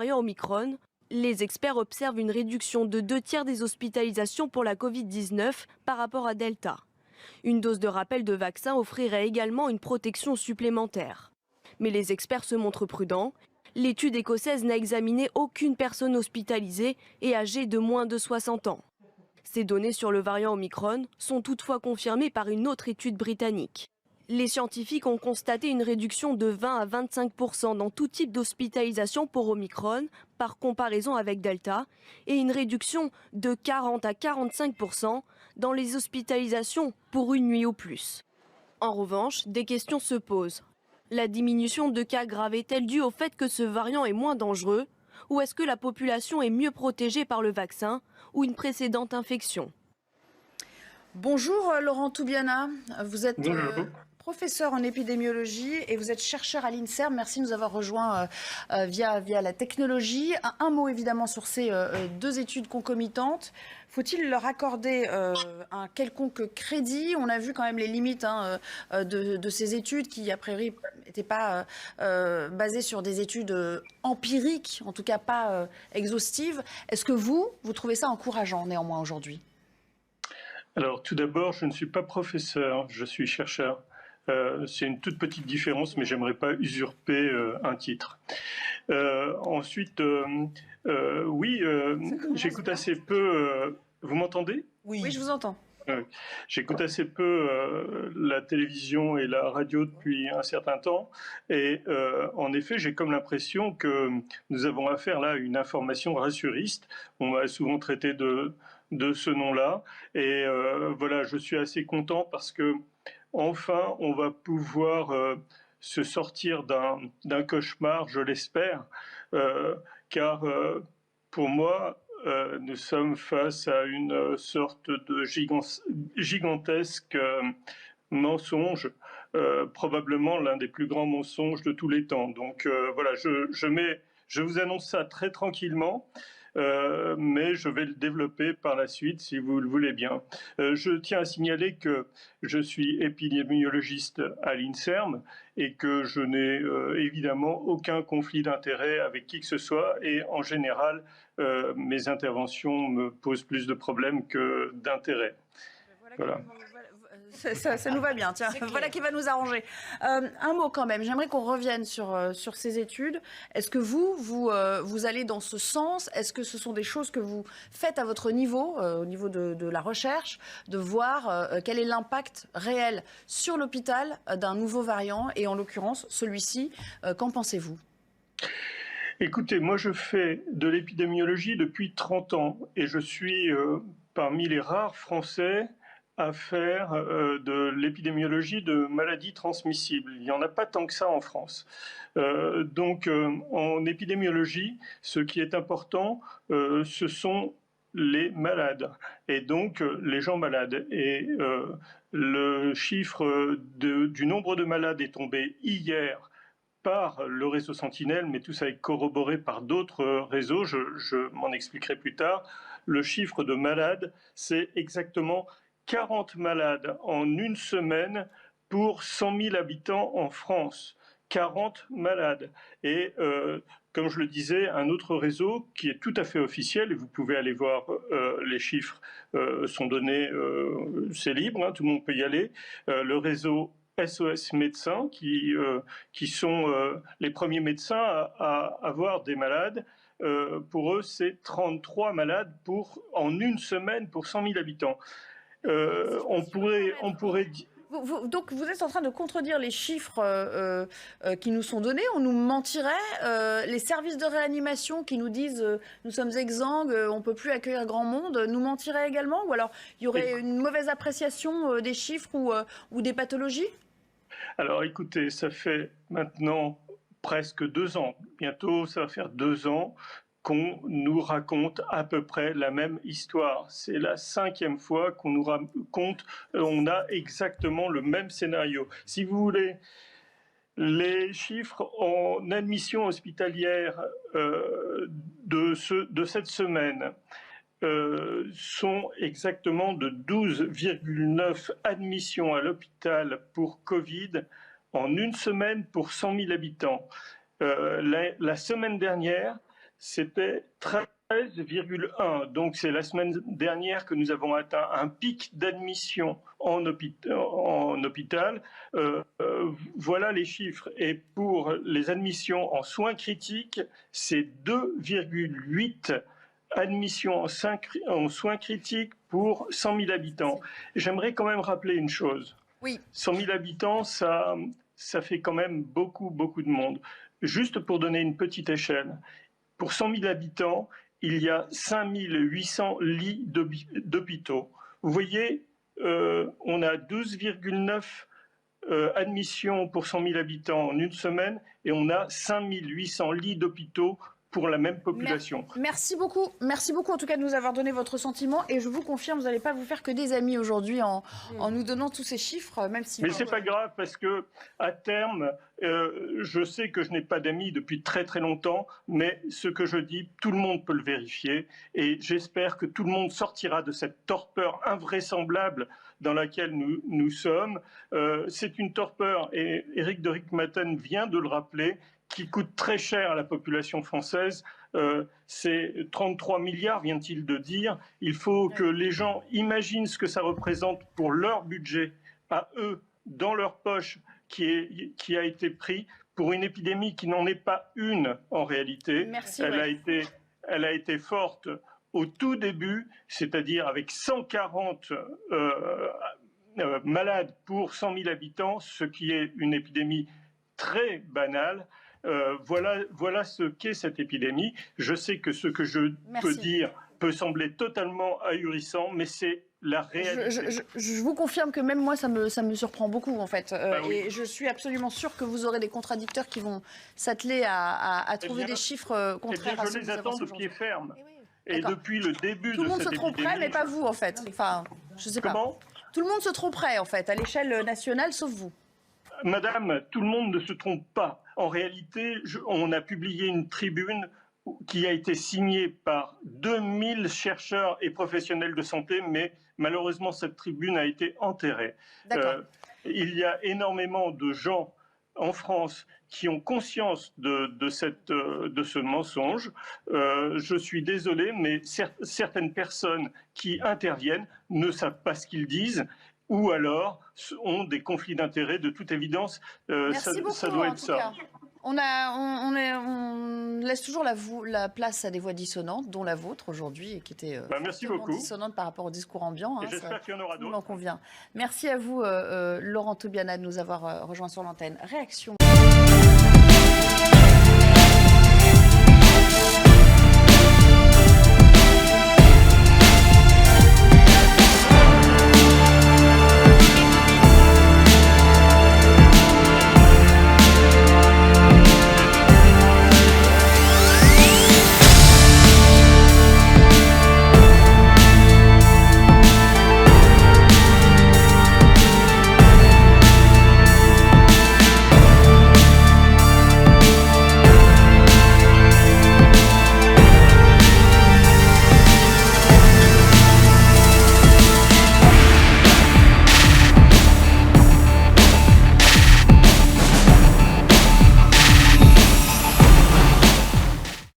variant Omicron, les experts observent une réduction de 2/3 des hospitalisations pour la Covid-19 par rapport à Delta. Une dose de rappel de vaccin offrirait également une protection supplémentaire. Mais les experts se montrent prudents. L'étude écossaise n'a examiné aucune personne hospitalisée et âgée de moins de 60 ans. Ces données sur le variant Omicron sont toutefois confirmées par une autre étude britannique. Les scientifiques ont constaté une réduction de 20 à 25% dans tout type d'hospitalisation pour Omicron par comparaison avec Delta et une réduction de 40 à 45% dans les hospitalisations pour une nuit ou plus. En revanche, des questions se posent. La diminution de cas graves est-elle due au fait que ce variant est moins dangereux ou est-ce que la population est mieux protégée par le vaccin ou une précédente infection? Bonjour Laurent Toubiana, vous êtes professeur en épidémiologie et vous êtes chercheur à l'INSERM. Merci de nous avoir rejoints via la technologie. Un mot évidemment sur ces deux études concomitantes. Faut-il leur accorder un quelconque crédit? On a vu quand même les limites de ces études qui, a priori, n'étaient pas basées sur des études empiriques, en tout cas pas exhaustives. Est-ce que vous trouvez ça encourageant néanmoins aujourd'hui? Alors, tout d'abord, je ne suis pas professeur, je suis chercheur. C'est une toute petite différence, mais j'aimerais pas usurper un titre. Ensuite, oui, j'écoute assez peu. Vous m'entendez? Oui, je vous entends. J'écoute assez peu la télévision et la radio depuis un certain temps et en effet j'ai comme l'impression que nous avons affaire là à une information rassuriste. On m'a souvent traité de ce nom-là et voilà, je suis assez content parce que enfin on va pouvoir se sortir d'un cauchemar, je l'espère, car pour moi nous sommes face à une sorte de gigantesque mensonge, probablement l'un des plus grands mensonges de tous les temps. Donc voilà, je vous annonce ça très tranquillement, mais je vais le développer par la suite si vous le voulez bien. Je tiens à signaler que je suis épidémiologiste à l'INSERM et que je n'ai évidemment aucun conflit d'intérêt avec qui que ce soit et en général mes interventions me posent plus de problèmes que d'intérêt. Voilà. Ça nous va bien, tiens, voilà qui va nous arranger. Un mot quand même, j'aimerais qu'on revienne sur ces études. Est-ce que vous allez dans ce sens? Est-ce que ce sont des choses que vous faites à votre niveau, au niveau de la recherche, de voir quel est l'impact réel sur l'hôpital d'un nouveau variant et en l'occurrence celui-ci, qu'en pensez-vous? Écoutez, moi je fais de l'épidémiologie depuis 30 ans et je suis parmi les rares Français à faire de l'épidémiologie de maladies transmissibles. Il n'y en a pas tant que ça en France. Donc en épidémiologie, ce qui est important, ce sont les malades et donc les gens malades. Et le chiffre du nombre de malades est tombé hier par le réseau Sentinelle, mais tout ça est corroboré par d'autres réseaux, je m'en expliquerai plus tard. Le chiffre de malades, c'est exactement 40 malades en une semaine pour 100 000 habitants en France. 40 malades. Et comme je le disais, un autre réseau qui est tout à fait officiel, et vous pouvez aller voir les chiffres sont donnés, c'est libre, hein, tout le monde peut y aller, le réseau SOS médecins qui sont les premiers médecins à avoir des malades. Pour eux, c'est 33 malades en une semaine pour 100 000 habitants. On pourrait dire... Donc vous êtes en train de contredire les chiffres qui nous sont donnés. On nous mentirait. Les services de réanimation qui nous disent nous sommes exsangues, on ne peut plus accueillir grand monde, nous mentiraient également? Ou alors il y aurait une mauvaise appréciation des chiffres ou des pathologies? Alors écoutez, ça fait maintenant presque 2 ans, bientôt ça va faire 2 ans, qu'on nous raconte à peu près la même histoire. C'est la 5e fois qu'on nous raconte, on a exactement le même scénario. Si vous voulez, les chiffres en admission hospitalière de cette semaine sont exactement de 12,9 admissions à l'hôpital pour Covid en une semaine pour 100 000 habitants. La semaine dernière, c'était 13,1. Donc c'est la semaine dernière que nous avons atteint un pic d'admission en hôpital. Voilà les chiffres. Et pour les admissions en soins critiques, c'est 2,8 admissions en soins critiques pour 100 000 habitants. J'aimerais quand même rappeler une chose. Oui. 100 000 habitants, ça fait quand même beaucoup de monde. Juste pour donner une petite échelle, pour 100 000 habitants, il y a 5 800 lits d'hôpitaux. Vous voyez, on a 12,9 admissions pour 100 000 habitants en une semaine et on a 5 800 lits d'hôpitaux pour la même population. Merci beaucoup en tout cas de nous avoir donné votre sentiment et je vous confirme, vous n'allez pas vous faire que des amis aujourd'hui en nous donnant tous ces chiffres, même si... Mais c'est pas grave parce que à terme, je sais que je n'ai pas d'amis depuis très longtemps, mais ce que je dis, tout le monde peut le vérifier et j'espère que tout le monde sortira de cette torpeur invraisemblable dans laquelle nous sommes. C'est une torpeur, et Éric de Rijkmaten vient de le rappeler, qui coûte très cher à la population française. C'est 33 milliards, vient-il de dire. Il faut que les gens imaginent ce que ça représente pour leur budget, à eux, dans leur poche, qui a été pris pour une épidémie qui n'en est pas une en réalité. Merci, elle a été forte au tout début, c'est-à-dire avec 140 malades pour 100 000 habitants, ce qui est une épidémie très banale. Voilà ce qu'est cette épidémie. Je sais que ce que je peux dire peut sembler totalement ahurissant, mais c'est la réalité. Je vous confirme que même moi, ça me surprend beaucoup, en fait. Et je suis absolument sûre que vous aurez des contradicteurs qui vont s'atteler à trouver des chiffres contraires à ceux que vous avancez je les attends de pied ferme. Oui, et depuis le début de cette épidémie... Tout le monde se tromperait, mais pas vous, en fait. Enfin, je sais pas. Comment ? Tout le monde se tromperait, en fait, à l'échelle nationale, sauf vous. Madame, tout le monde ne se trompe pas. En réalité, on a publié une tribune qui a été signée par 2000 chercheurs et professionnels de santé, mais malheureusement, cette tribune a été enterrée. Il y a énormément de gens en France qui ont conscience de ce mensonge. Je suis désolé, mais certaines personnes qui interviennent ne savent pas ce qu'ils disent, ou alors ont des conflits d'intérêts de toute évidence. Merci beaucoup, ça doit être ça. On laisse toujours la place à des voix dissonantes, dont la vôtre aujourd'hui, et qui était merci beaucoup. dissonante par rapport au discours ambiant. J'espère qu'il y en aura d'autres. On en convient. Merci à vous, Laurent Toubiana, de nous avoir rejoints sur l'antenne. Réaction.